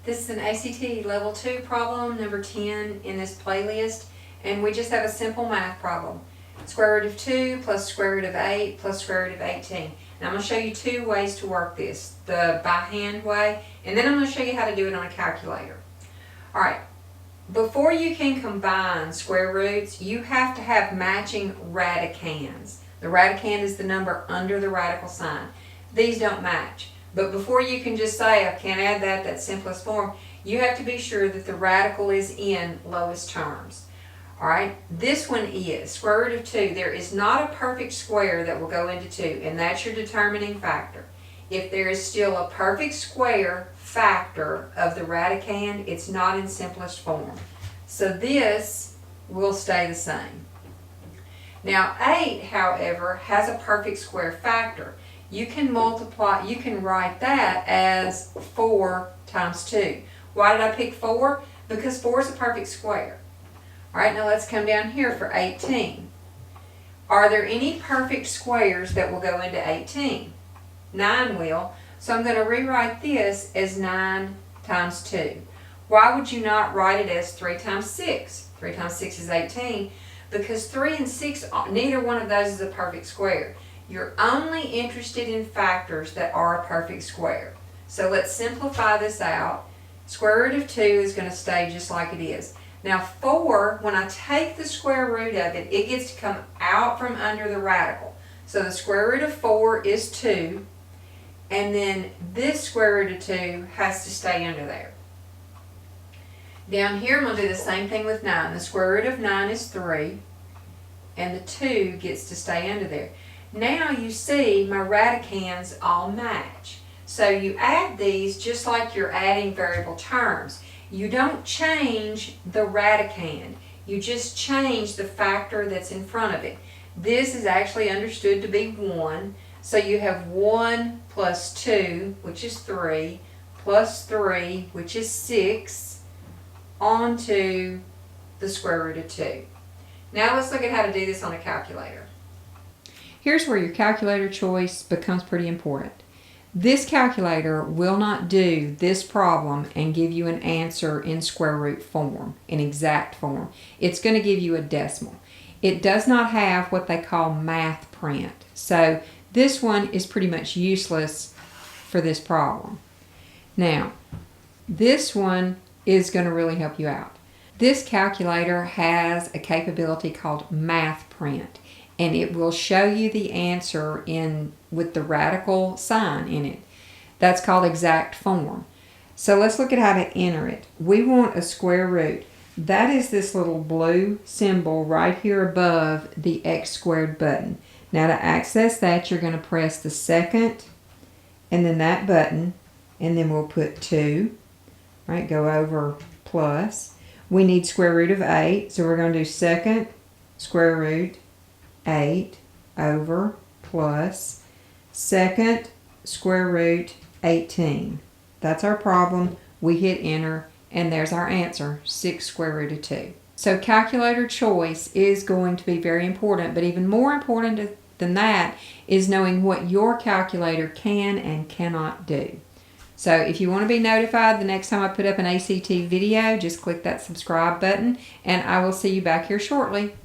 This is an ACT Level 2 problem, number 10 in this playlist, and we just have a simple math problem. Square root of 2 plus square root of 8 plus square root of 18. Now I'm going to show you two ways to work this, the by hand way, and then I'm going to show you how to do it on a calculator. Alright, before you can combine square roots, you have to have matching radicands. The radicand is the number under the radical sign. These don't match. But before you can just say, I can't add that, that's simplest form, you have to be sure that the radical is in lowest terms. Alright, this one is square root of 2. There is not a perfect square that will go into 2, and that's your determining factor. If there is still a perfect square factor of the radicand, it's not in simplest form. So this will stay the same. Now 8, however, has a perfect square factor. You can multiply, you can write that as 4 times 2. Why did I pick 4? Because 4 is a perfect square. Alright, now let's come down here for 18. Are there any perfect squares that will go into 18? 9 will. So I'm going to rewrite this as 9 times 2. Why would you not write it as 3 times 6? 3 times 6 is 18. Because 3 and 6, neither one of those is a perfect square. You're only interested in factors that are a perfect square. So let's simplify this out. Square root of 2 is going to stay just like it is. Now 4, when I take the square root of it, it gets to come out from under the radical. So the square root of 4 is 2, and then this square root of 2 has to stay under there. Down here I'm going to do the same thing with 9. The square root of 9 is 3, and the 2 gets to stay under there. Now you see my radicands all match. So you add these just like you're adding variable terms. You don't change the radicand. You just change the factor that's in front of it. This is actually understood to be 1. So you have 1 plus 2, which is 3, plus 3, which is 6, onto the square root of 2. Now let's look at how to do this on a calculator. Here's where your calculator choice becomes pretty important. This calculator will not do this problem and give you an answer in square root form, in exact form. It's going to give you a decimal. It does not have what they call math print. So this one is pretty much useless for this problem. Now, this one is going to really help you out. This calculator has a capability called math print, and it will show you the answer with the radical sign in it. That's called exact form. So let's look at how to enter it. We want a square root. That is this little blue symbol right here above the x squared button. Now to access that, you're going to press the second and then that button, and then we'll put 2. Right, go over plus. We need square root of 8, so we're going to do second square root 8 over plus second square root 18. That's our problem. We hit enter, and there's our answer, 6 square root of 2. So calculator choice is going to be very important, but even more important than that is knowing what your calculator can and cannot do. So if you want to be notified the next time I put up an ACT video, just click that subscribe button, and I will see you back here shortly.